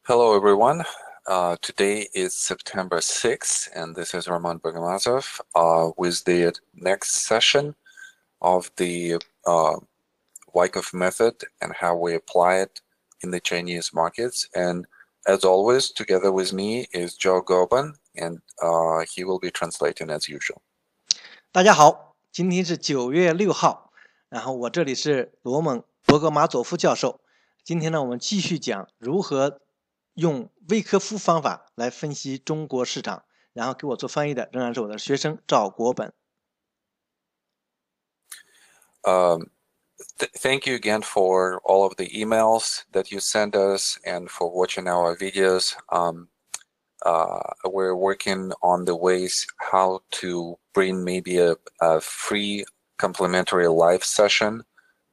Hello, everyone. Today is September 6th, and this is Roman Bogomazov with the next session of the Wyckoff method and how we apply it in the Chinese markets. And as always, together with me is Joe Goban, and he will be translating as usual. 大家好，今天是9月6号，然后我这里是罗蒙·伯格马佐夫教授。今天呢，我们继续讲如何用威科夫方法来分析中国市场，然后给我做翻译的仍然是我的学生赵国本。Thank you again for all of the emails that you send us and for watching our videos. We're working on the ways how to bring maybe a free complimentary live session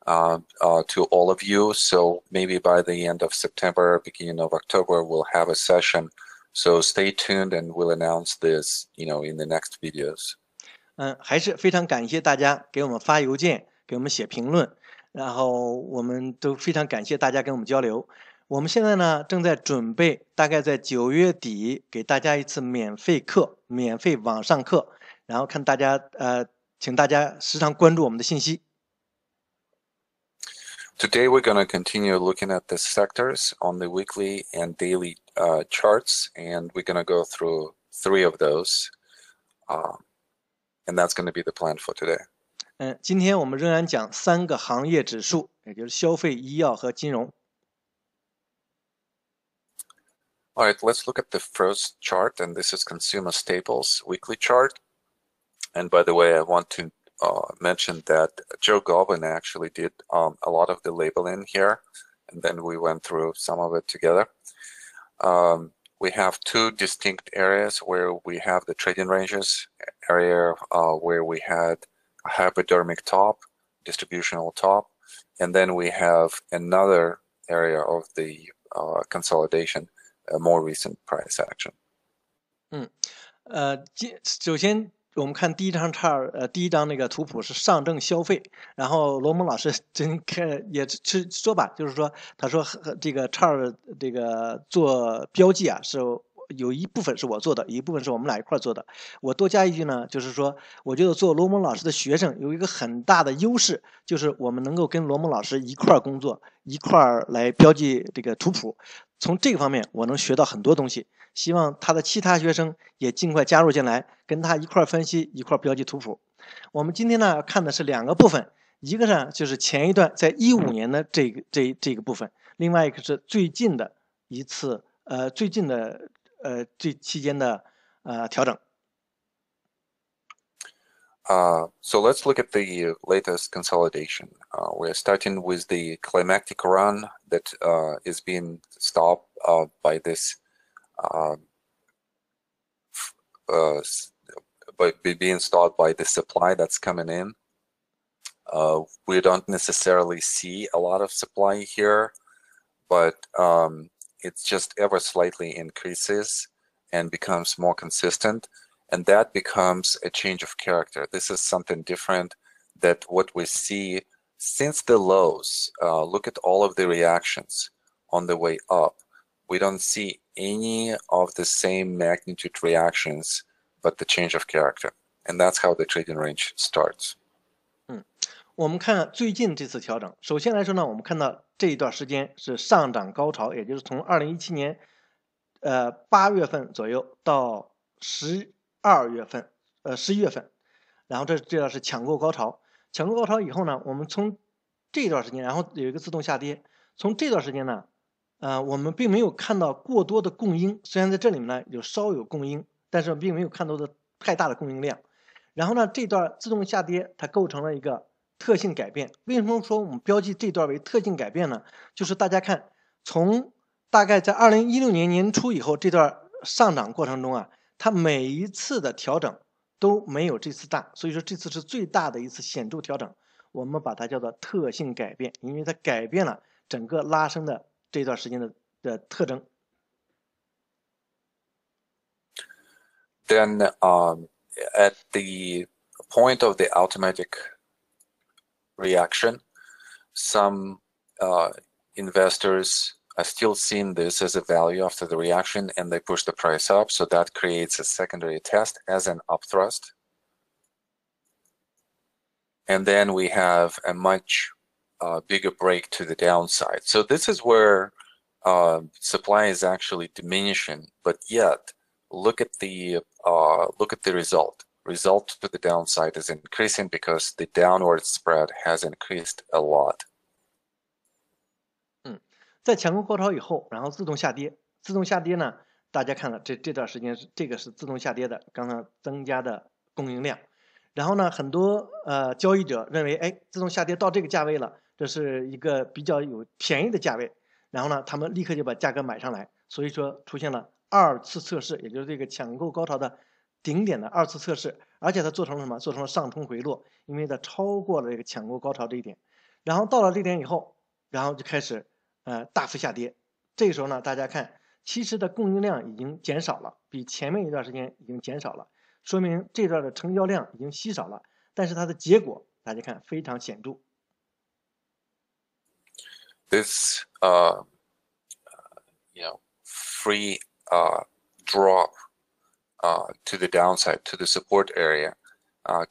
to all of you. So maybe by the end of September, beginning of October, we'll have a session. So stay tuned and we'll announce this, in the next videos. 还是非常感谢大家给我们发邮件，给我们写评论，然后我们都非常感谢大家跟我们交流。我们现在呢正在准备，大概在9月底给大家一次免费课，免费网上课，然后看大家请大家时常关注我们的信息。Today we're going to continue looking at the sectors on the weekly and daily charts, and we're going to go through 3 of those, and that's going to be the plan for today. 今天我们仍然讲3个行业指数，也就是消费、医药和金融。All right, let's look at the first chart, and this is Consumer Staples weekly chart. And by the way, I want to mention that Joe Goban actually did a lot of the labeling here, and then we went through some of it together. We have 2 distinct areas where we have the trading ranges, area where we had a hypodermic top, distributional top, and then we have another area of the consolidation, a more recent price action. 首先我们看第一张第一张那个图谱是上证消费，然后罗蒙老师也是说吧，就是说他说这个chart这个做标记啊，是有一部分是我做的，一部分是我们俩一块做的。我多加一句呢，就是说我觉得做罗蒙老师的学生有一个很大的优势，就是我们能够跟罗蒙老师一块工作，一块来标记这个图谱。从这个方面我能学到很多东西，希望他的其他学生也尽快加入进来，跟他一块分析，一块标记图谱。我们今天呢看的是2个部分，一个呢就是前一段在15年的这个部分，另外一个是最近的一次这期间的调整。So let's look at the latest consolidation. We're starting with the climactic run that is being stopped by this, being stopped by the supply that's coming in. We don't necessarily see a lot of supply here, but it's just ever slightly increases and becomes more consistent. And that becomes a change of character. This is something different that what we see since the lows. Look at all of the reactions on the way up. We don't see any of the same magnitude reactions, but the change of character. And that's how the trading range starts. 我们看最近这次调整，首先来说呢，我们看到这一段时间是上涨高潮，也就是从2017年8月份左右到11月份，然后这段是抢购高潮。抢购高潮以后呢，我们从这段时间，然后有一个自动下跌。从这段时间呢，我们并没有看到过多的供应，虽然在这里面呢稍有供应，但是并没有看到的太大的供应量。然后呢，这段自动下跌它构成了一个特性改变。为什么说我们标记这段为特性改变呢？就是大家看，从大概在2016年年初以后，这段上涨过程中啊，它每一次的调整都没有这次大，所以说这次是最大的一次显著调整，我们把它叫做特性改变，因为它改变了整个拉升的这段时间的特征。Then at the point of the automatic reaction, some investors still seeing this as a value after the reaction, and they push the price up, so that creates a secondary test as an upthrust. And then we have a much bigger break to the downside. So this is where supply is actually diminishing, but yet look at the result. Result to the downside is increasing because the downward spread has increased a lot. 在抢购高潮以后，然后自动下跌。自动下跌呢，大家看了这段时间这个是自动下跌的，刚刚增加的供应量。然后呢，很多交易者认为，哎，自动下跌到这个价位了，这是一个比较便宜的价位。然后呢，他们立刻就把价格买上来，所以说出现了2次测试，也就是这个抢购高潮的顶点的2次测试，而且它做成了什么？做成了上冲回落，因为它超过了这个抢购高潮这一点。然后到了这点以后，然后就开始大幅下跌。这个时候呢，大家看，其实的供应量已经减少了，比前面一段时间已经减少了，说明这段的成交量已经稀少了。但是它的结果，大家看非常显著。This free drop to the downside, to the support area,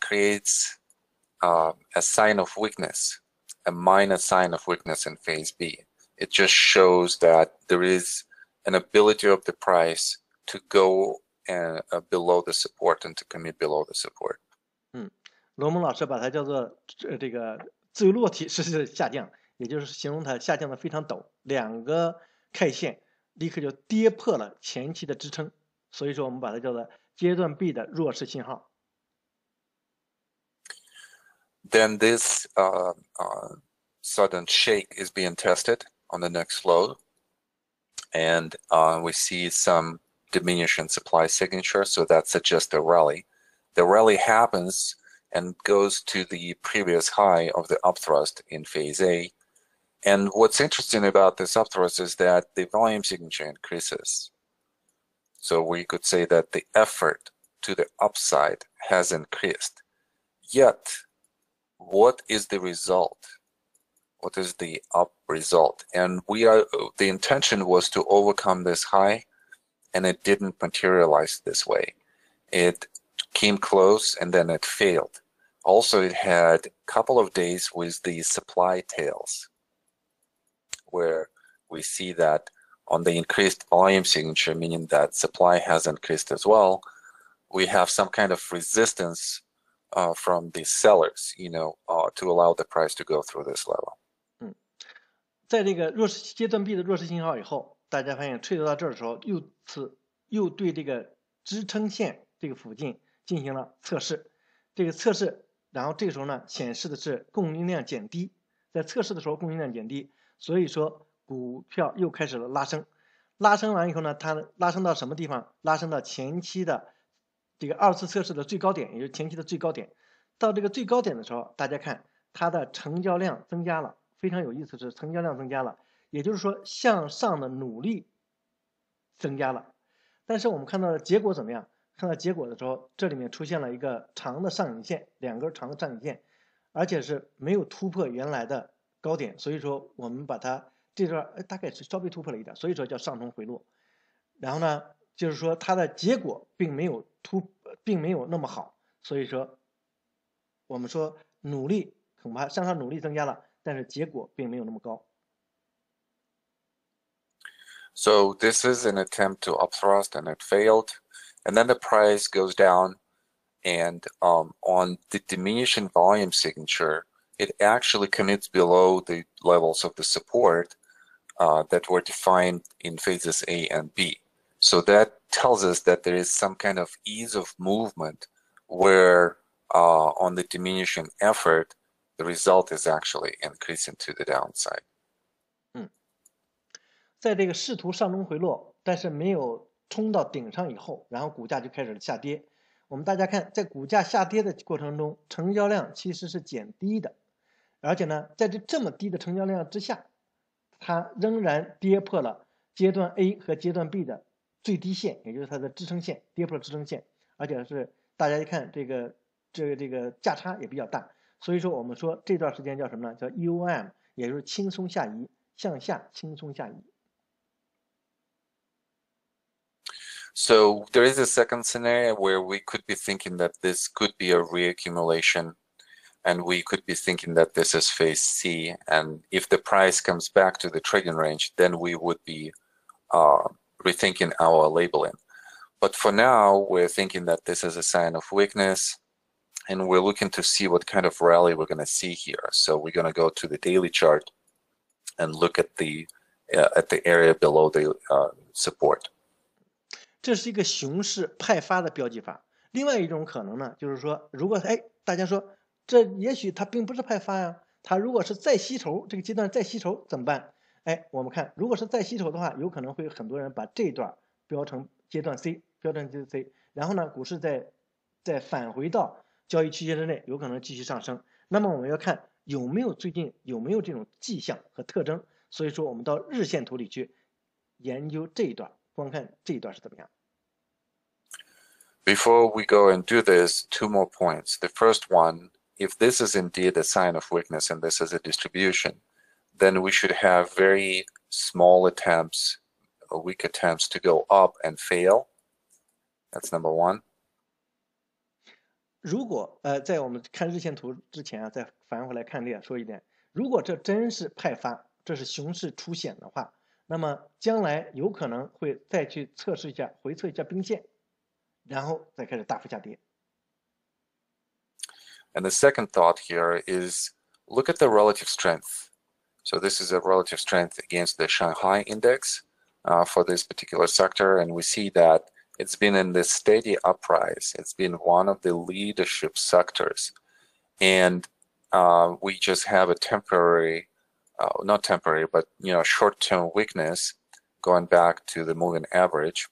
creates a sign of weakness, a minor sign of weakness in phase B. It just shows that there is an ability of the price to go below the support and to commit below the support. 罗蒙老师把它叫做这个自由落体式的下降，也就是形容它下降的非常陡，2个 K 线立刻就跌破了前期的支撑，所以说我们把它叫做阶段 B 的弱势信号。Then this sudden shake is being tested on the next flow, and we see some diminishing supply signature, so that suggests a rally. The rally happens and goes to the previous high of the upthrust in phase A. And what's interesting about this upthrust is that the volume signature increases. So we could say that the effort to the upside has increased. Yet, what is the result? What is the up result? And the intention was to overcome this high, and it didn't materialize this way. It came close and then it failed. Also, it had a couple of days with the supply tails, where we see that on the increased volume signature, meaning that supply has increased as well, we have some kind of resistance from the sellers, to allow the price to go through this level. 在这个阶段 B 的弱势信号以后，大家发现推到这儿的时候，又对这个支撑线这个附近进行了测试。这个测试，然后这个时候呢，显示的是供应量减低。在测试的时候，供应量减低，所以说股票又开始了拉升。拉升完以后呢，它拉升到什么地方？拉升到前期的这个2次测试的最高点，也就是前期的最高点。到这个最高点的时候，大家看它的成交量增加了。非常有意思是成交量增加了，也就是说向上的努力增加了。但是我们看到的结果怎么样？看到结果的时候，这里面出现了一个长的上影线，2根长的上影线，而且是没有突破原来的高点，所以说我们把它这段大概是稍微突破了一点，所以说叫上冲回落。然后呢，就是说它的结果并没有那么好，所以说我们说努力恐怕向上努力增加了。但是结果并没有那么高。So this is an attempt to upthrust and it failed. And then the price goes down, and on the diminishing volume signature, it actually commits below the levels of the support that were defined in phases A and B. So that tells us that there is some kind of ease of movement where on the diminishing effort, the result is actually increasing to the downside. 在这个试图上冲回落，但是没有冲到顶上以后，然后股价就开始下跌。我们大家看，在股价下跌的过程中，成交量其实是减低的，而且呢，在这么低的成交量之下，它仍然跌破了阶段 A 和阶段 B 的最低线，也就是它的支撑线，跌破了支撑线，而且是大家一看这个价差也比较大。所以说我们说这段时间叫什么呢？叫 EOM， 也就是轻松下移，向下轻松下移。So there is a second scenario where we could be thinking that this could be a reaccumulation, and we could be thinking that this is phase C, and if the price comes back to the trading range, then we would be rethinking our labeling. But for now, we're thinking that this is a sign of weakness, and we're looking to see what kind of rally we're going to see here. So we're going to go to the daily chart and look at the area below the support. 这是一个熊市派发的标记法。另外一种可能呢，就是说，如果大家说这也许它并不是派发呀，它如果是再吸筹，这个阶段再吸筹怎么办？我们看，如果是再吸筹的话，有可能会有很多人把这一段标成阶段 C， 标成阶段 C， 然后呢，股市再返回到交易区间之内，有可能继续上升。那么我们要看最近有没有这种迹象和特征。所以说，我们到日线图里去研究这一段，观看这一段是怎么样。Before we go and do this, two more points. The first one, if this is indeed a sign of weakness and this is a distribution, then we should have very small attempts, or weak attempts to go up and fail. That's number one. 如果在我们看日线图之前啊，再返回来看这个，说一点，如果这真是派发，这是熊市出现的话，那么将来有可能会再去测试一下，回测一下冰线，然后再开始大幅下跌。And the second thought here is look at the relative strength. So this is a relative strength against the Shanghai index for this particular sector, and we see that it's been in this steady uprise. It's been one of the leadership sectors, and we just have a temporary, not temporary, but short-term weakness going back to the moving average.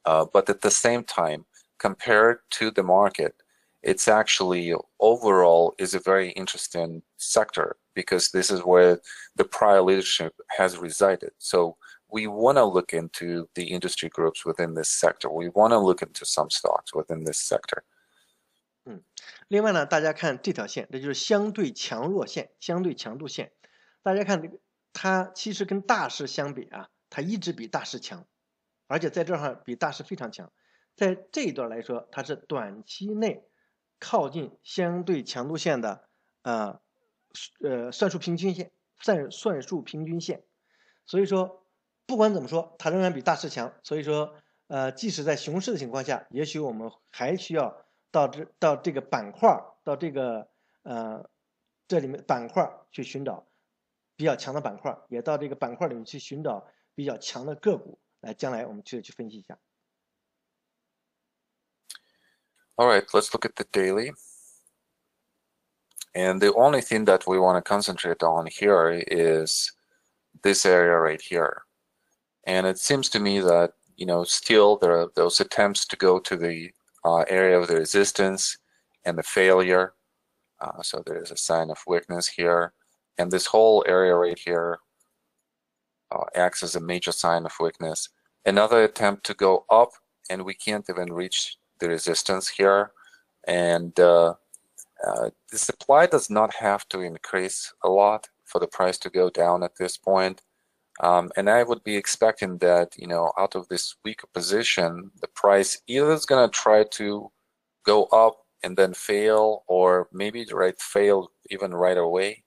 But at the same time, compared to the market, it's actually overall is a very interesting sector because this is where the prior leadership has resided. So we want to look into the industry groups within this sector. We want to look into some stocks within this sector. 另外呢，大家看这条线，这就是相对强弱线、相对强度线。大家看这个，它其实跟大势相比啊，它一直比大势强，而且在这儿比大势非常强。在这一段来说，它是短期内靠近相对强度线的算术平均线，算术平均线。所以说，不管怎么说，它仍然比大势强。所以说，即使在熊市的情况下，也许我们还需要到这个板块，到这个这里面板块去寻找比较强的板块，也到这个板块里面去寻找比较强的个股，来将来我们去分析一下。All right, let's look at the daily. And the only thing that we want to concentrate on here is this area right here. And it seems to me that, still there are those attempts to go to the area of the resistance and the failure. So there is a sign of weakness here. And this whole area right here acts as a major sign of weakness. Another attempt to go up, and we can't even reach the resistance here. And the supply does not have to increase a lot for the price to go down at this point. And I would be expecting that, out of this weaker position, the price either is going to try to go up and then fail, or maybe fail even right away.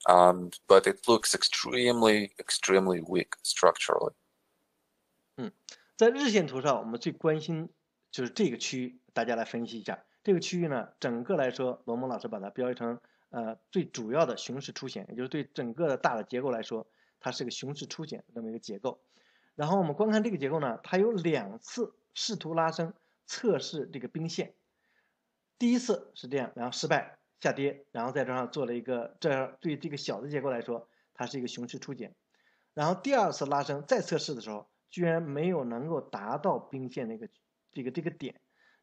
But it looks extremely, extremely weak structurally. 在日线图上，我们最关心就是这个区域，大家来分析一下。这个区域呢，整个来说，罗蒙老师把它标译成最主要的熊市出现，也就是对整个的大的结构来说，它是个熊市出现这么一个结构。然后我们观看这个结构呢，它有2次试图拉升测试这个冰线。第一次是这样，然后失败下跌，然后在这上做了一个，这样对这个小的结构来说，它是一个熊市出现。然后第2次拉升再测试的时候，居然没有能够达到冰线这个点，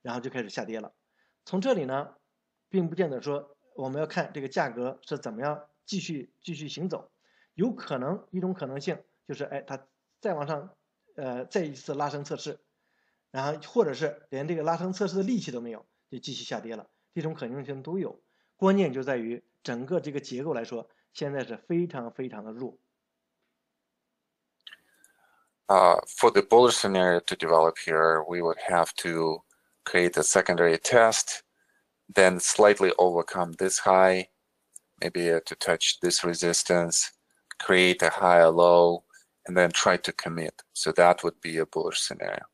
然后就开始下跌了。从这里呢，并不见得说我们要看这个价格是怎么样继续行走，有可能一种可能性就是它再往上再一次拉升测试，然后或者是连这个拉升测试的力气都没有，就继续下跌了，这种可能性都有。关键就在于整个这个结构来说，现在是非常非常的弱。for the bullish scenario to develop here, we would have to create a secondary test, then slightly overcome this high, maybe to touch this resistance, create a higher low, and then try to commit. So that would be a bullish scenario.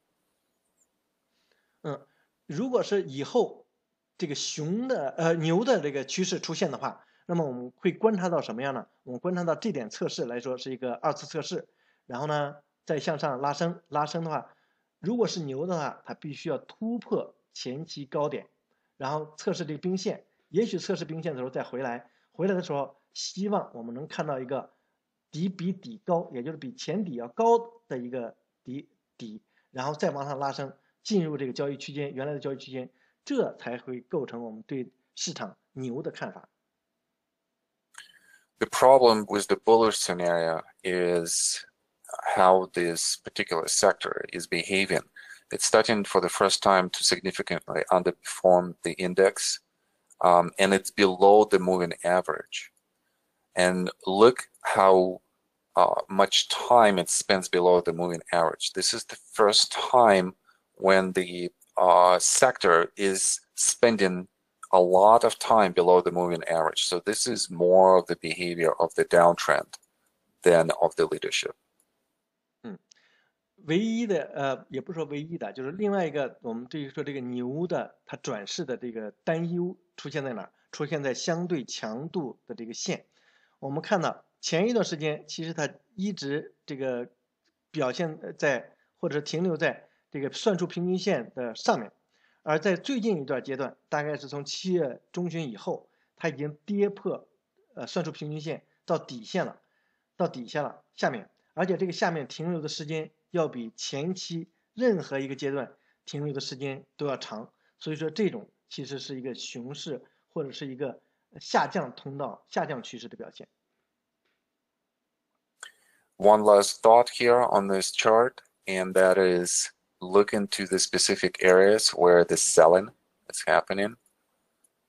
如果是以后这个牛的这个趋势出现的话，那么我们会观察到什么样呢？我们观察到这点测试来说是一个二次测试，然后呢再向上拉升的话，如果是牛的话，它必须要突破前期高点，然后测试这个冰线，也许测试冰线的时候再回来的时候，希望我们能看到一个底比底高，也就是比前底要高的一个底，然后再往上拉升，进入这个交易区间，原来的交易区间，这才会构成我们对市场牛的看法。The problem with the bullish scenario is how this particular sector is behaving. It's starting for the first time to significantly underperform the index, and it's below the moving average. And look how much time it spends below the moving average. This is the first time when the sector is spending a lot of time below the moving average. So this is more of the behavior of the downtrend than of the leadership. 唯一的也不是说唯一的，就是另外一个，我们对于说这个牛的它转势的这个担忧出现在哪儿？出现在相对强度的这个线。我们看到前一段时间，其实它一直这个表现在或者停留在这个算术平均线的上面，而在最近一段阶段，大概是从7月中旬以后，它已经跌破算术平均线到底下了下面，而且这个下面停留的时间要比前期任何一个阶段停留的时间都要长，所以说这种其实是一个熊市或者是一个下降通道、下降趋势的表现。One last thought here on this chart, and that is look into the specific areas where the selling is happening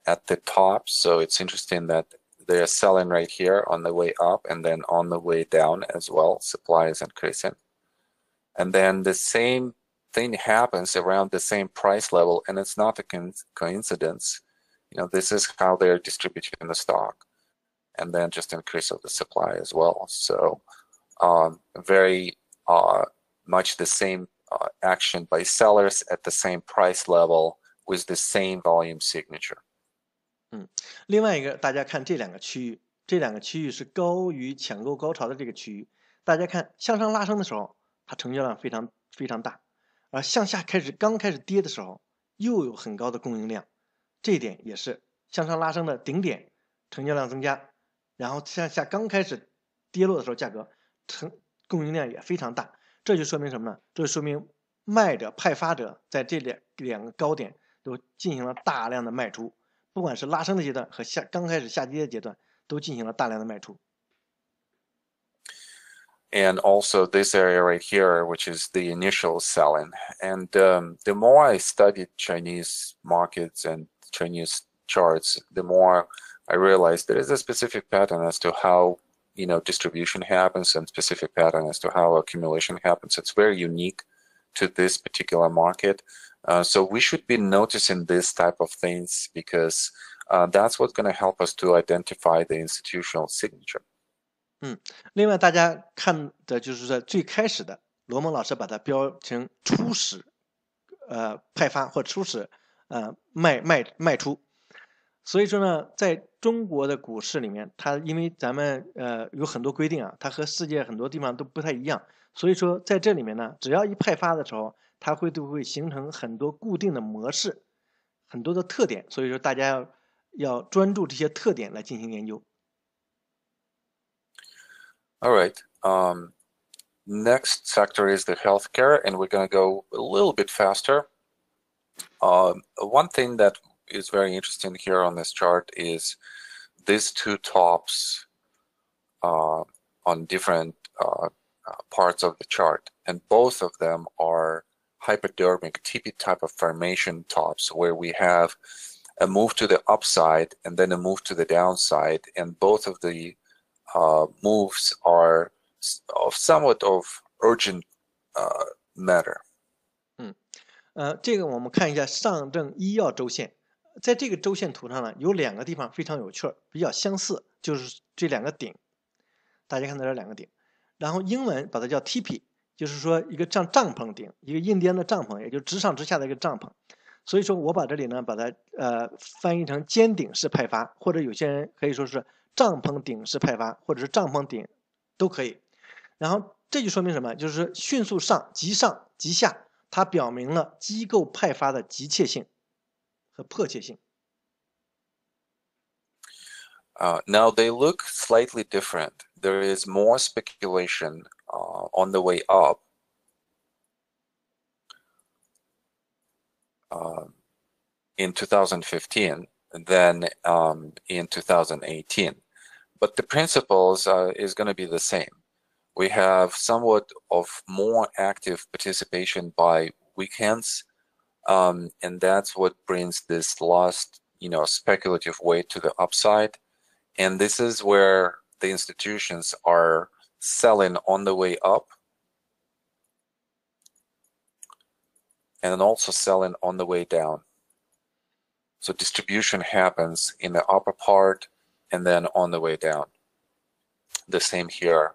at the top. So it's interesting that they're selling right here on the way up and then on the way down as well. Supply is increasing. And then the same thing happens around the same price level, and it's not a coincidence. You know, this is how they're distributing the stock, and then just increase of the supply as well. So very much the same action by sellers at the same price level with the same volume signature. 另外一个，大家看这两个区域是高于抢购高潮的这个区域。大家看向上拉升的时候，它成交量非常大，而向下刚开始跌的时候，又有很高的供应量。这一点也是向上拉升的顶点，成交量增加，然后向下刚开始跌落的时候，价格供应量也非常大。这就说明什么呢？这就说明卖者、派发者在这两个高点都进行了大量的卖出。不管是拉升的阶段和刚开始下跌的阶段，都进行了大量的卖出。And also this area right here, which is the initial selling. And the more I studied Chinese markets and Chinese charts, the more I realized there is a specific pattern as to how, you know, distribution happens and specific pattern as to how accumulation happens. It's very unique to this particular market. So we should be noticing this type of things because that's what's going to help us to identify the institutional signature. 另外大家看的就是在最开始的，罗蒙老师把它标成初始派发或初始卖出。所以说呢，在中国的股市里面，它因为咱们有很多规定啊，它和世界很多地方都不太一样，所以说在这里面呢，只要一派发的时候，它都会形成很多固定的模式，很多的特点，所以说大家要专注这些特点来进行研究。All right. Next sector is the healthcare, and we're going to go a little bit faster. One thing that is very interesting here on this chart is these two tops on different parts of the chart, and both of them are hypodermic TP type of formation tops where we have a move to the upside and then a move to the downside, and both of the moves are of somewhat of urgent matter. 这个我们看一下上证医药周线，在这个周线图上呢，有两个地方非常有趣儿，比较相似，就是这两个顶，大家看到这两个顶，然后英文把它叫 TP， 就是说一个像帐篷顶，一个印第安的帐篷，也就直上直下的一个帐篷。所以说我把这里呢把它翻译成尖顶式派发，或者有些人可以说是帐篷顶式派发，或者是帐篷顶都可以。然后这就说明什么？就是迅速上急下，它表明了机构派发的急切性和迫切性。Now they look slightly different. There is more speculation on the way up. In 2015 than in 2018. But the principles is going to be the same. We have somewhat of more active participation by weekends, and that's what brings this last, speculative weight to the upside. And this is where the institutions are selling on the way up and also selling on the way down. So distribution happens in the upper part and then on the way down. The same here.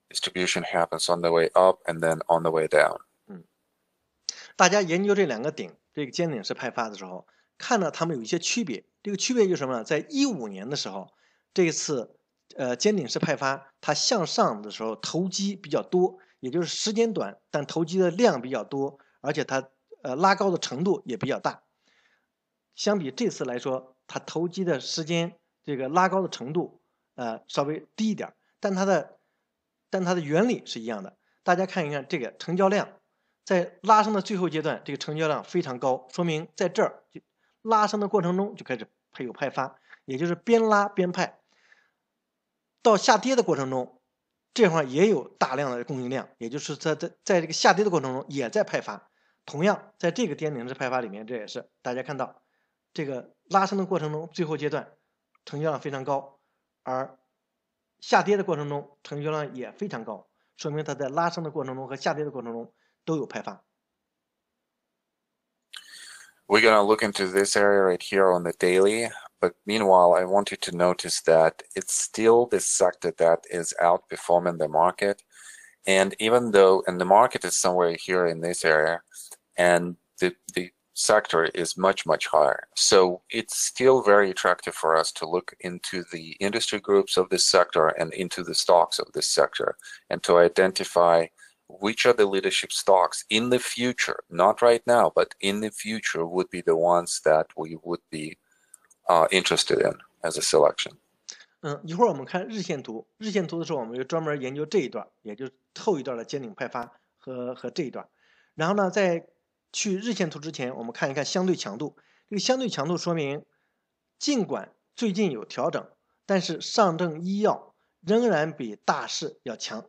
Distribution happens on the way up and then on the way down. 大家研究这两个顶，这个尖顶式派发的时候，看到它们有一些区别。这个区别就是什么呢？在15年的时候，这一次尖顶式派发，它向上的时候投机比较多，也就是时间短，但投机的量比较多，而且它拉高的程度也比较大。相比这次来说，它投机的时间这个拉高的程度稍微低一点，但它的原理是一样的。大家看一看这个成交量，在拉升的最后阶段，这个成交量非常高，说明在这儿拉升的过程中就开始有派发，也就是边拉边派。到下跌的过程中，这块也有大量的供应量，也就是在这个下跌的过程中也在派发。同样，在这个尖顶式派发里面，这也是大家看到。这个拉升的过程中，最后阶段成交量非常高，而下跌的过程中成交量也非常高，说明它在拉升的过程中和下跌的过程中都有派发。We're going to look into this area right here on the daily, but meanwhile, I want you to notice that it's still the sector that is outperforming the market. And even though, and the market is somewhere here in this area, and the sector is much higher, so it's still very attractive for us to look into the industry groups of this sector and into the stocks of this sector and to identify which are the leadership stocks in the future, not right now, but in the future would be the ones that we would be interested in as a selection. 一会儿我们看日线图，日线图的时候我们就专门研究这一段，也就是后一段的尖顶派发和这一段。然后呢，在去日线图之前，我们看一看相对强度。这个相对强度说明，尽管最近有调整，但是上证医药仍然比大势要强，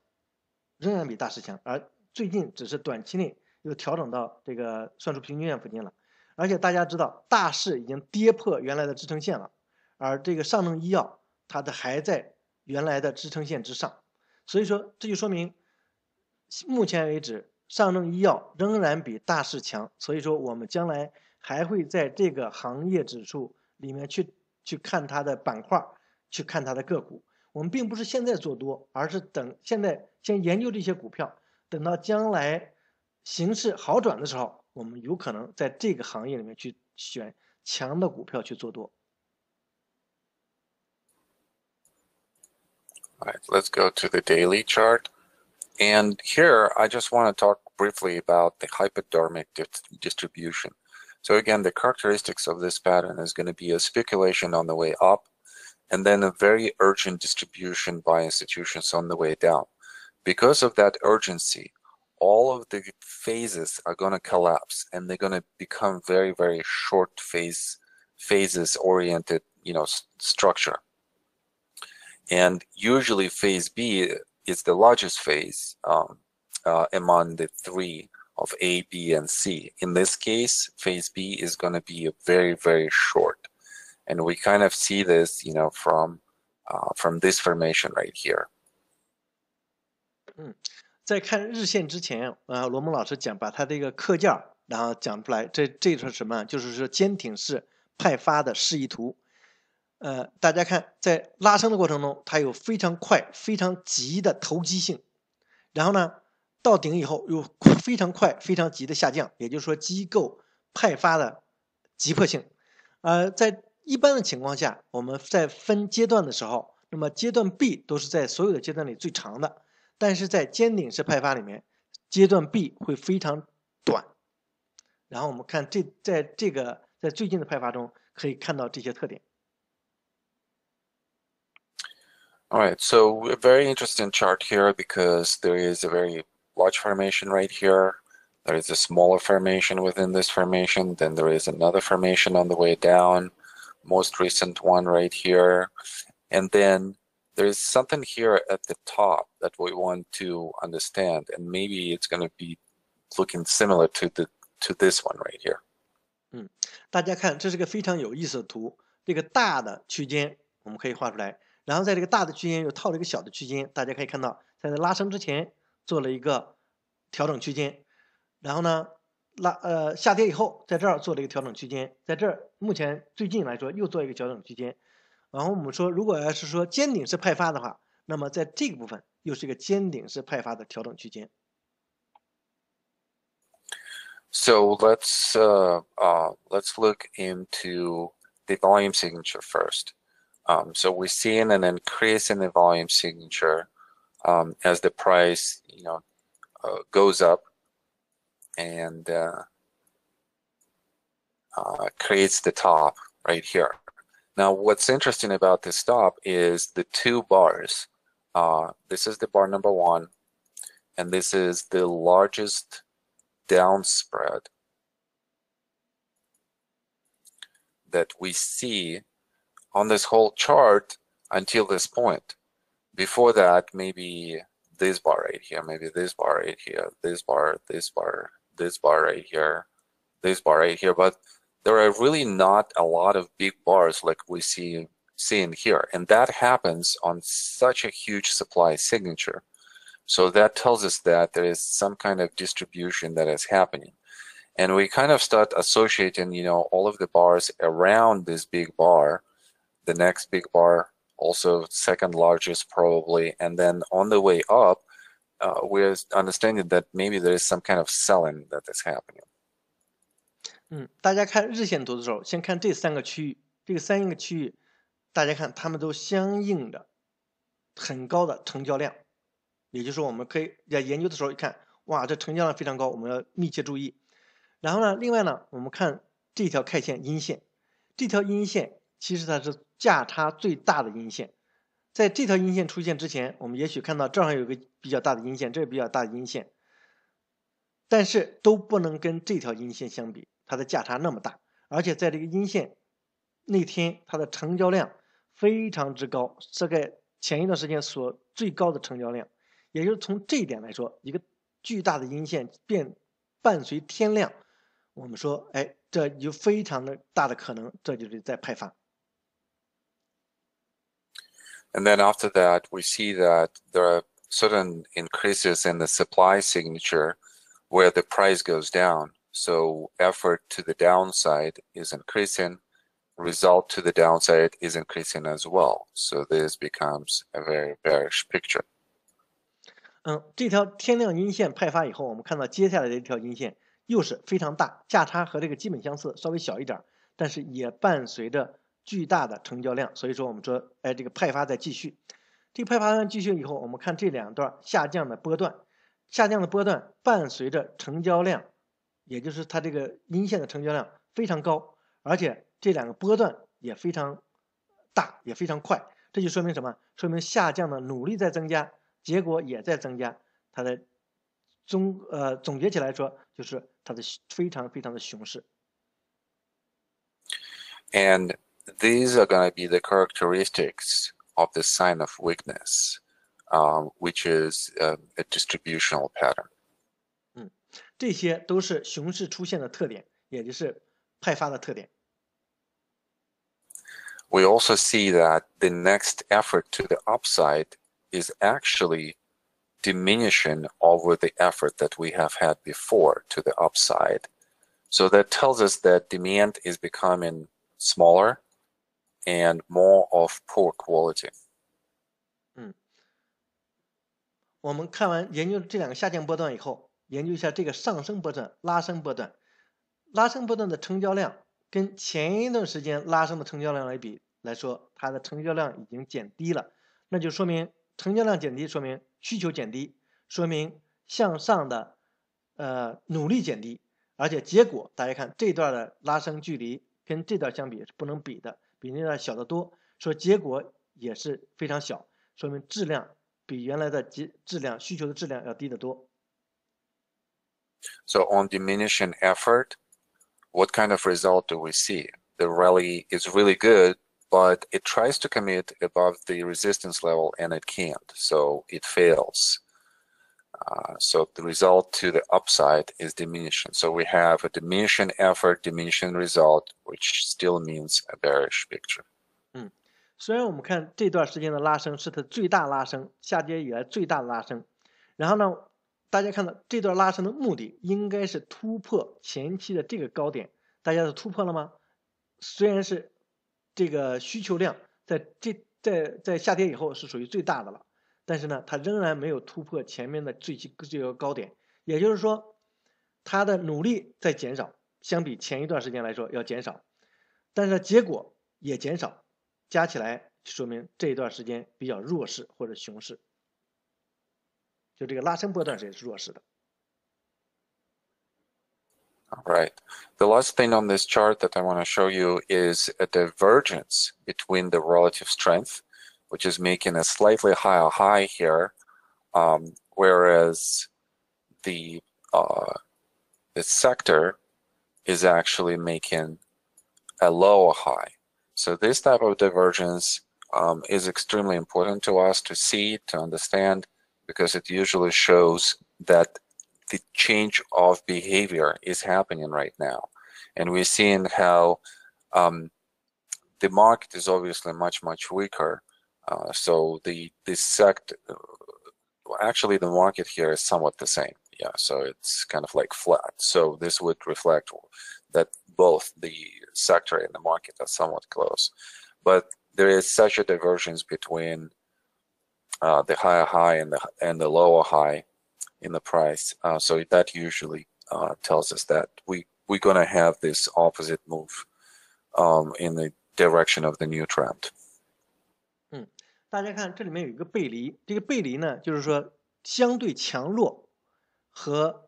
而最近只是短期内又调整到这个算术平均线附近了。而且大家知道，大势已经跌破原来的支撑线了，而这个上证医药它还在原来的支撑线之上，所以说这就说明，目前为止上证医药仍然比大势强，所以说我们将来还会在这个行业指数里面去看它的板块，去看它的个股。我们并不是现在做多，而是等现在先研究这些股票，等到将来形势好转的时候，我们有可能在这个行业里面去选强的股票去做多。All right, let's go to the daily chart. And here, I just want to talk briefly about the hypodermic distribution. So again, the characteristics of this pattern is going to be a speculation on the way up, and then a very urgent distribution by institutions on the way down. Because of that urgency, all of the phases are going to collapse, and they're going to become very short phases oriented, structure. And usually phase B is the largest phase among the three of A, B, and C. In this case, phase B is going to be very short. And we kind of see this, from this formation right here. 在看日线之前，罗蒙老师把他这个课件然后讲出来，这是什么？就是说坚挺式派发的示意图。大家看，在拉升的过程中，它有非常快、非常急的投机性，然后呢，到顶以后又非常快、非常急的下降，也就是说机构派发的急迫性。在一般的情况下，我们在分阶段的时候，那么阶段 B 都是在所有的阶段里最长的，但是在尖顶式派发里面，阶段 B 会非常短。然后我们看在最近的派发中可以看到这些特点。All right, so a very interesting chart here because there is a very large formation right here. There is a smaller formation within this formation. Then there is another formation on the way down, most recent one right here. And then there is something here at the top that we want to understand, and maybe it's going to be looking similar to this one right here. 大家看，这是个非常有意思的图。这个大的区间我们可以画出来，然后在这个大的区间又套了一个小的区间。大家可以看到，在拉升之前做了一个调整区间，然后呢下跌以后在这儿做了一个调整区间，在这儿目前最近来说又做一个调整区间。然后我们说，如果要是说尖顶式派发的话，那么在这个部分又是一个尖顶式派发的调整区间。So let's look into the volume signature first. So we're seeing an increase in the volume signature as the price, goes up and creates the top right here. Now, what's interesting about this stop is the two bars. This is the bar number one, and this is the largest down spread that we see on this whole chart until this point. Before that, maybe this bar right here, maybe this bar right here, this bar, this bar, this bar right here, this bar right here, but there are really not a lot of big bars like we see in here, and that happens on such a huge supply signature. So that tells us that there is some kind of distribution that is happening. And we kind of start associating, all of the bars around this big bar, the next big bar, also second largest probably, and then on the way up, we're understanding that maybe there is some kind of selling that is happening. 大家看日线图的时候，先看这三个区域，这个三个区域，大家看它们都相应的很高的成交量。也就是说，我们可以在研究的时候一看，哇，这成交量非常高，我们要密切注意。然后呢，另外呢，我们看这条 K 线阴线，这条阴线其实它是价差最大的阴线。在这条阴线出现之前，我们也许看到正好有个比较大的阴线，这是比较大的阴线，但是都不能跟这条阴线相比，它的价差那么大，而且在这个阴线那天，它的成交量非常之高，大概前一段时间所最高的成交量。也就是从这一点来说，一个巨大的阴线伴随天量，我们说，这有非常的大的可能，这就是在派发。And then after that, we see that there are certain increases in the supply signature where the price goes down. So effort to the downside is increasing, result to the downside is increasing as well. So this becomes a very bearish picture. 这条天量阴线派发以后，我们看到接下来的一条阴线又是非常大，价差和这个基本相似，稍微小一点，但是也伴随着巨大的成交量，所以说我们说，这个派发在继续。这个派发继续以后，我们看这两段下降的波段，伴随着成交量，也就是它这个阴线的成交量非常高，而且这两个波段也非常大，也非常快，这就说明什么？说明下降的努力在增加。结果也在增加，它的总结起来说，就是它的非常非常的熊市。And these are going to be the characteristics of the sign of weakness, which is a distributional pattern. 这些都是熊市出现的特点，也就是派发的特点。We also see that the next effort to the upside is actually diminishing over the effort that we have had before to the upside. So that tells us that demand is becoming smaller and more of poor quality. 我们看完研究这两个下降波段以后，研究一下这个上升波段、拉升波段。拉升波段的成交量跟前一段时间拉升的成交量来说，它的成交量已经减低了，那就说明成交量减低，说明需求减低，说明向上的努力减低，而且结果大家看这段的拉升距离跟这段相比是不能比的，比那段小得多，说结果也是非常小，说明质量比原来的需求的质量要低得多。So on diminishing effort, what kind of result do we see? The rally is really good, but it tries to commit above the resistance level and it can't, so it fails. So the result to the upside is diminishing. So we have a diminishing effort, diminishing result, which still means a bearish picture. 虽然我们看这段时间的拉升是它最大拉升，下跌以来最大的拉升，然后呢，大家看到这段拉升的目的应该是突破前期的这个高点，大家都突破了吗？虽然是这个需求量在下跌以后是属于最大的了，但是呢，它仍然没有突破前面的这个高点，也就是说，它的努力在减少，相比前一段时间来说要减少，但是结果也减少。加起来说明这一段时间比较弱势或者熊市，就这个拉升波段也是弱势的。All right. The last thing on this chart that I want to show you is a divergence between the relative strength, which is making a slightly higher high here, whereas the sector is actually making a lower high. So this type of divergence is extremely important to us to see, to understand, because it usually shows that the change of behavior is happening right now. And we're seeing how the market is obviously much weaker. So the sector, actually the market here is somewhat the same. Yeah, so it's kind of like flat. So this would reflect that both the sector and the market are somewhat close. But there is such a divergence between the higher high and the lower high in the price. So that usually tells us that we're going to have this opposite move in the direction of the new trend. 大家看这里面有一个背离，这个背离呢，就是说相对强弱和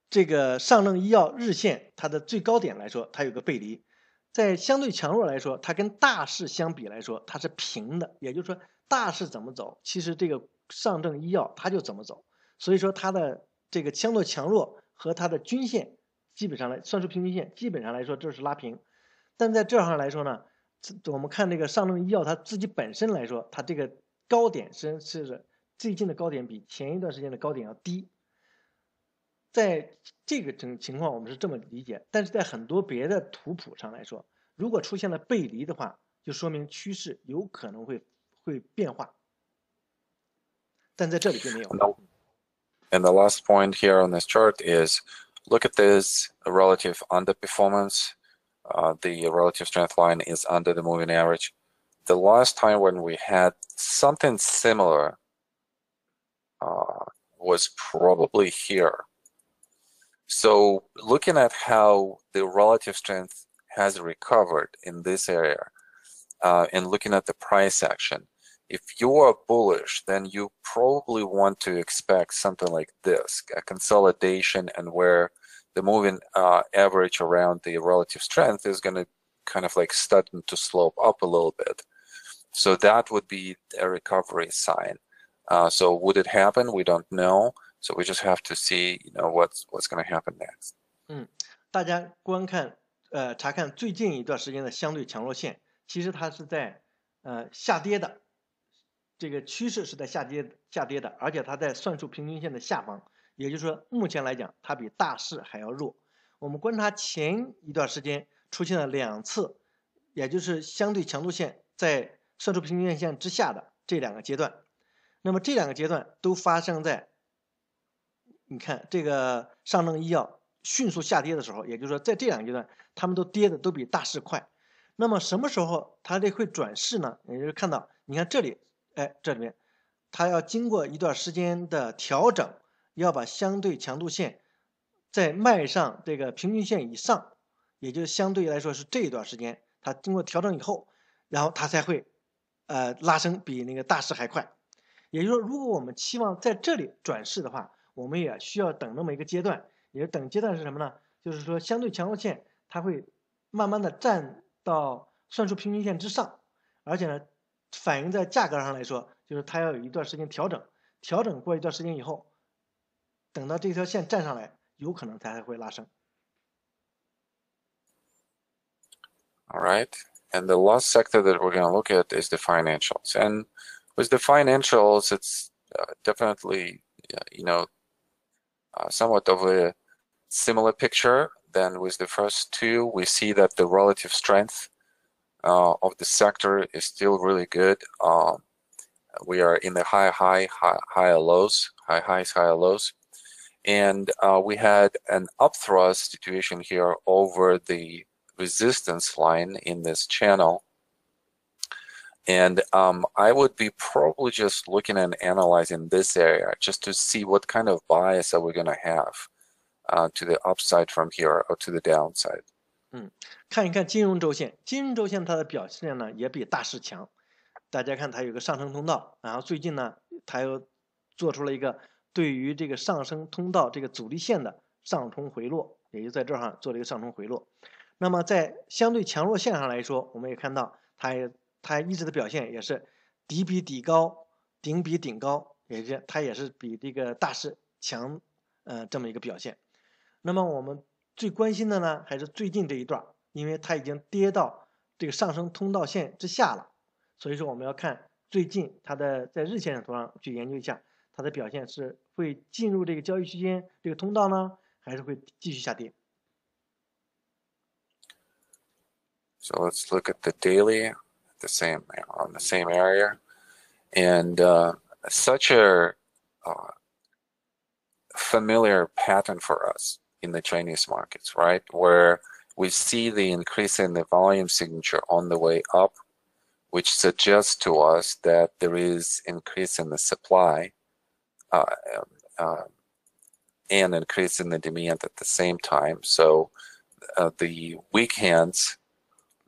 这个上证医药日线它的最高点来说，它有个背离。在相对强弱来说，它跟大势相比来说，它是平的。也就是说，大势怎么走，其实这个上证医药它就怎么走。所以说它的这个相对强弱和它的均线基本上算术平均线基本上来说这是拉平。但在这上来说呢，我们看这个上证医药它自己本身来说，它这个高点是最近的高点比前一段时间的高点要低。在这个情况我们是这么理解，但是在很多别的图谱上来说，如果出现了背离的话，就说明趋势有可能会变化，但在这里并没有。And the last point here on this chart is, look at this relative underperformance. The relative strength line is under the moving average. The last time when we had something similar was probably here. So looking at how the relative strength has recovered in this area and looking at the price action, if you are bullish, then you probably want to expect something like this, a consolidation, and where the moving average around the relative strength is going to kind of like starting to slope up a little bit. So that would be a recovery sign. So would it happen? We don't know. So we just have to see, what's going to happen next. 大家查看最近一段时间的相对强弱线，其实它是在下跌的，这个趋势是在下跌的，而且它在算术平均线的下方，也就是说目前来讲它比大势还要弱。我们观察前一段时间出现了2次，也就是相对强度线在算术平均线之下的这2个阶段。那么这两个阶段都发生在，你看这个上证医药迅速下跌的时候，也就是说在这两个阶段，他们都跌的都比大势快。那么什么时候它这会转势呢？也就是看到，你看这里，哎，这里面它要经过一段时间的调整，要把相对强度线再迈上这个平均线以上，也就是相对来说是这一段时间，它经过调整以后，然后它才会拉升比那个大势还快。也就是说，如果我们期望在这里转势的话，我们也需要等那么一个阶段。也就等阶段是什么呢？就是说相对强弱线它会慢慢的站到算术平均线之上，而且呢，反映在价格上来说，就是它要有一段时间调整，调整过一段时间以后，等到这条线站上来，有可能才会拉升。All right. And the last sector that we're going to look at is the financials. And with the financials, it's definitely, somewhat of a similar picture than with the first two. We see that the relative strength of the sector is still really good. We are in the high lows, high highs, high lows. And we had an upthrust situation here over the resistance line in this channel. And I would be probably just looking and analyzing this area just to see what kind of bias are we going to have to the upside from here or to the downside. 看一看金融周线，金融周线它的表现呢也比大势强。大家看它有个上升通道，然后最近呢它又做出了一个对于这个上升通道这个阻力线的上冲回落，也就在这儿做了一个上冲回落。那么在相对强弱线上来说，我们也看到它一直的表现也是底比底高，顶比顶高，它也是比这个大势强，这么一个表现。那么我们最关心的呢，还是最近这一段，因为它已经跌到这个上升通道线之下了，所以说我们要看最近它的在日线图上去研究一下它的表现是会进入这个交易区间这个通道呢，还是会继续下跌。So let's look at the daily, on the same area, and such a familiar pattern for us in the Chinese markets, right? Where we see the increase in the volume signature on the way up, which suggests to us that there is increase in the supply and increase in the demand at the same time. So the weak hands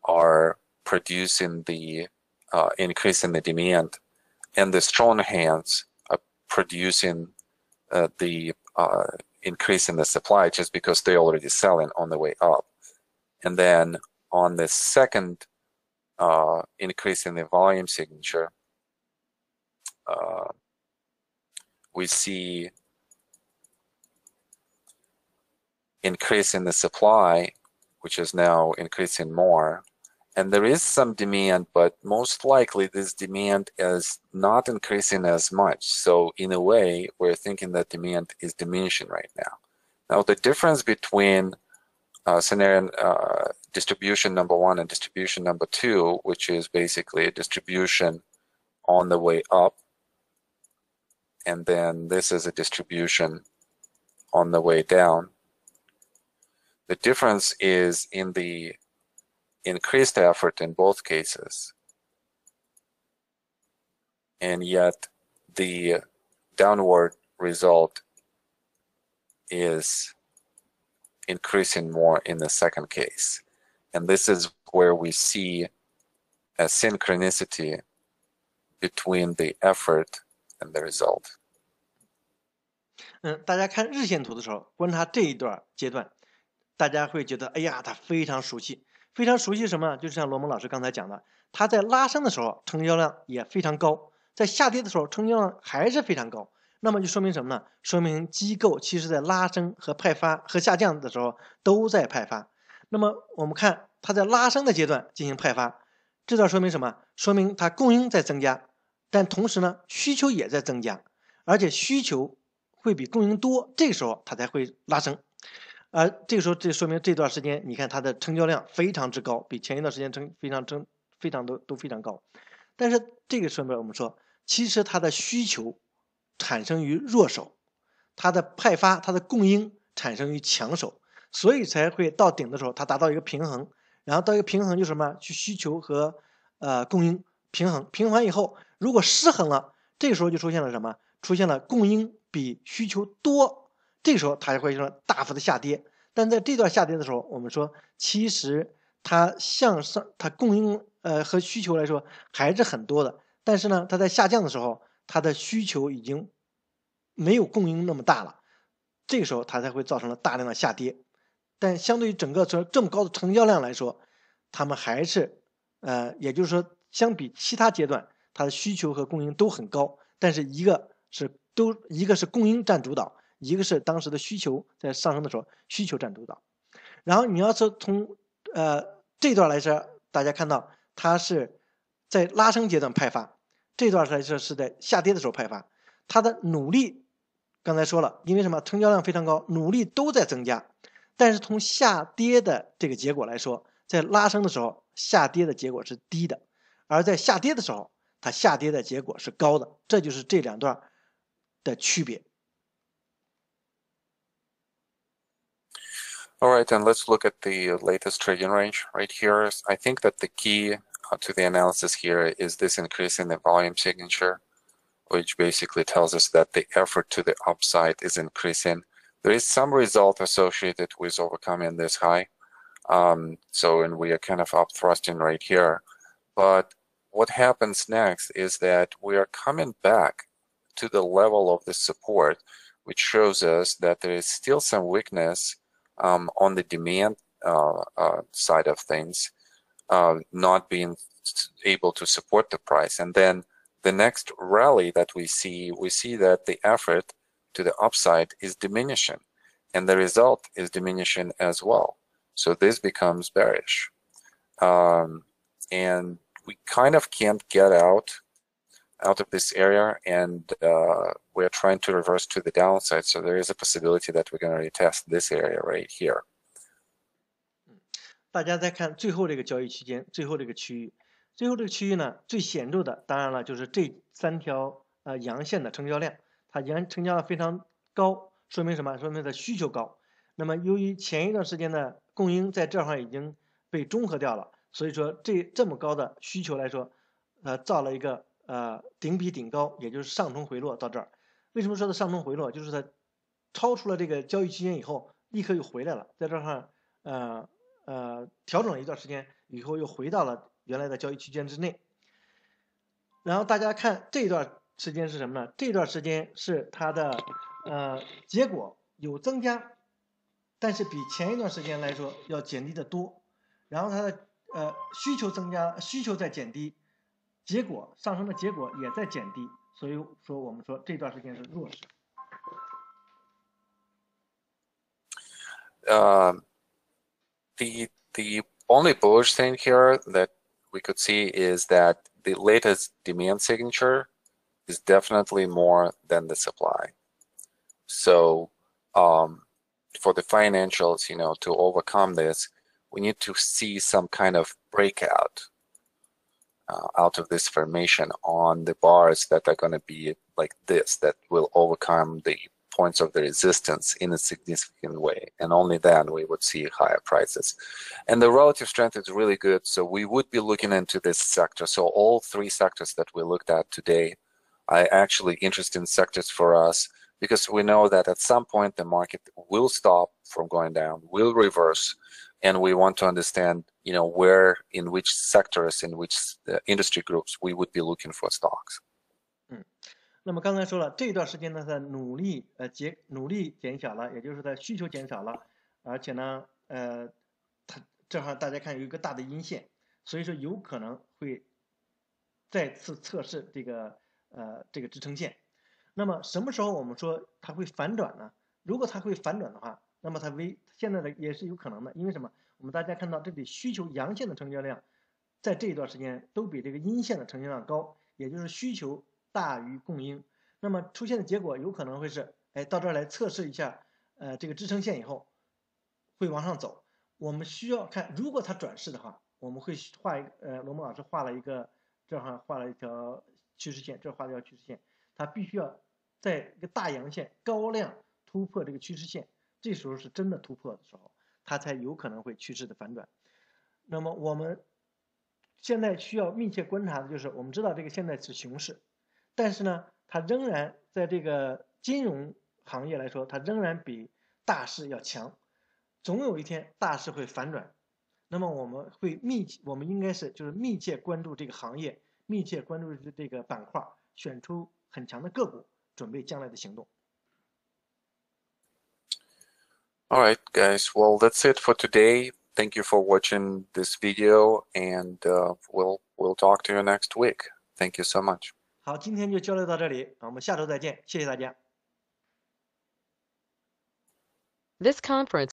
are producing the increase in the demand, and the strong hands are producing the increase in the supply just because they're already selling on the way up. And then on the second increase in the volume signature, we see increase in the supply, which is now increasing more. And there is some demand, but most likely this demand is not increasing as much. So in a way, we're thinking that demand is diminishing right now. Now, the difference between scenario distribution number one and distribution number two, which is basically a distribution on the way up, and then this is a distribution on the way down. The difference is in the increased effort in both cases, and yet the downward result is increasing more in the second case. And this is where we see a synchronicity between the effort and the result. 大家看日线图的时候，观察这一段阶段，大家会觉得，哎呀，它非常熟悉。非常熟悉什么？就像罗蒙老师刚才讲的，它在拉升的时候成交量也非常高，在下跌的时候成交量还是非常高。那么就说明什么呢？说明机构其实在拉升和派发和下降的时候都在派发。那么我们看它在拉升的阶段进行派发，这段说明什么？说明它供应在增加，但同时呢需求也在增加，而且需求会比供应多，这个时候它才会拉升。而这个时候，这说明这段时间，你看它的成交量非常之高，比前一段时间非常都非常高。但是这个说明我们说，其实它的需求产生于弱手，它的派发、它的供应产生于强手，所以才会到顶的时候它达到一个平衡，然后到一个平衡就是什么？去需求和供应平衡，平衡以后如果失衡了，这个时候就出现了什么？出现了供应比需求多，这个时候它就会说大幅的下跌。但在这段下跌的时候，我们说其实它向上，它供应和需求来说还是很多的，但是呢，它在下降的时候，它的需求已经没有供应那么大了，这个时候它才会造成了大量的下跌。但相对于整个这么高的成交量来说，他们还是也就是说，相比其他阶段，它的需求和供应都很高，但是一个是供应占主导，一个是当时的需求在上升的时候需求占主导。然后你要是从这段来说，大家看到它是在拉升阶段派发，这段来说是在下跌的时候派发，它的努力刚才说了，因为什么？成交量非常高，努力都在增加，但是从下跌的这个结果来说，在拉升的时候下跌的结果是低的，而在下跌的时候它下跌的结果是高的，这就是这两段的区别。All right, and let's look at the latest trading range right here. I think that the key to the analysis here is this increase in the volume signature, which basically tells us that the effort to the upside is increasing. There is some result associated with overcoming this high. And we are kind of up thrusting right here. But what happens next is that we are coming back to the level of the support, which shows us that there is still some weakness on the demand side of things, not being able to support the price. And then the next rally that we see that the effort to the upside is diminishing, and the result is diminishing as well. So this becomes bearish. And we kind of can't get out of this area, and we're trying to reverse to the downside. So there is a possibility that we're going to retest this area right here. 大家再看最后这个交易区间，最后这个区域，最后这个区域呢，最显著的当然了就是这三条阳线的成交量，它成交量非常高，说明什么？说明它的需求高。那么由于前一段时间的供应在这块已经被中和掉了，所以说这么高的需求来说，造了一个顶比顶高，也就是上冲回落到这儿。为什么说的上冲回落？就是它超出了这个交易区间以后，立刻又回来了，在这块调整了一段时间以后，又回到了原来的交易区间之内。然后大家看这段时间是什么呢？这段时间是它的结果有增加，但是比前一段时间来说要减低的多。然后它的需求增加，需求在减低，结果上升的结果也在减低，所以说我们说这段时间是弱势。The only bullish thing here that we could see is that the latest demand signature is definitely more than the supply. So for the financials, to overcome this, we need to see some kind of breakout out of this formation on the bars that are going to be like this, that will overcome the points of the resistance in a significant way, and only then we would see higher prices. And the relative strength is really good, so we would be looking into this sector. So all three sectors that we looked at today are actually interesting sectors for us, because we know that at some point the market will stop from going down, will reverse, and we want to understand, where, in which sectors, in which industry groups we would be looking for stocks. 那么刚才说了，这段时间呢，它努力减小了，也就是它需求减少了，而且呢，它正好大家看有一个大的阴线，所以说有可能会再次测试这个支撑线。那么什么时候我们说它会反转呢？如果它会反转的话，那么现在的也是有可能的，因为什么？我们大家看到这里需求阳线的成交量，在这一段时间都比这个阴线的成交量高，也就是需求大于供应。那么出现的结果有可能会是，到这儿来测试一下，这个支撑线以后会往上走。我们需要看，如果它转势的话，我们会画一个，罗蒙老师画了一个，正好画了一条趋势线，这画的叫趋势线，它必须要在一个大阳线高量突破这个趋势线，这时候是真的突破的时候，它才有可能会趋势的反转。那么我们现在需要密切观察的就是，我们知道这个现在是熊市，但是呢，它仍然在这个金融行业来说，它仍然比大势要强，总有一天大势会反转。那么我们应该是就是密切关注这个行业，密切关注这个板块，选出很强的个股，准备将来的行动。All right, guys. Well, that's it for today. Thank you for watching this video, and we'll talk to you next week. Thank you so much. 好，今天就交流到这里，我们下周再见，谢谢大家。This conference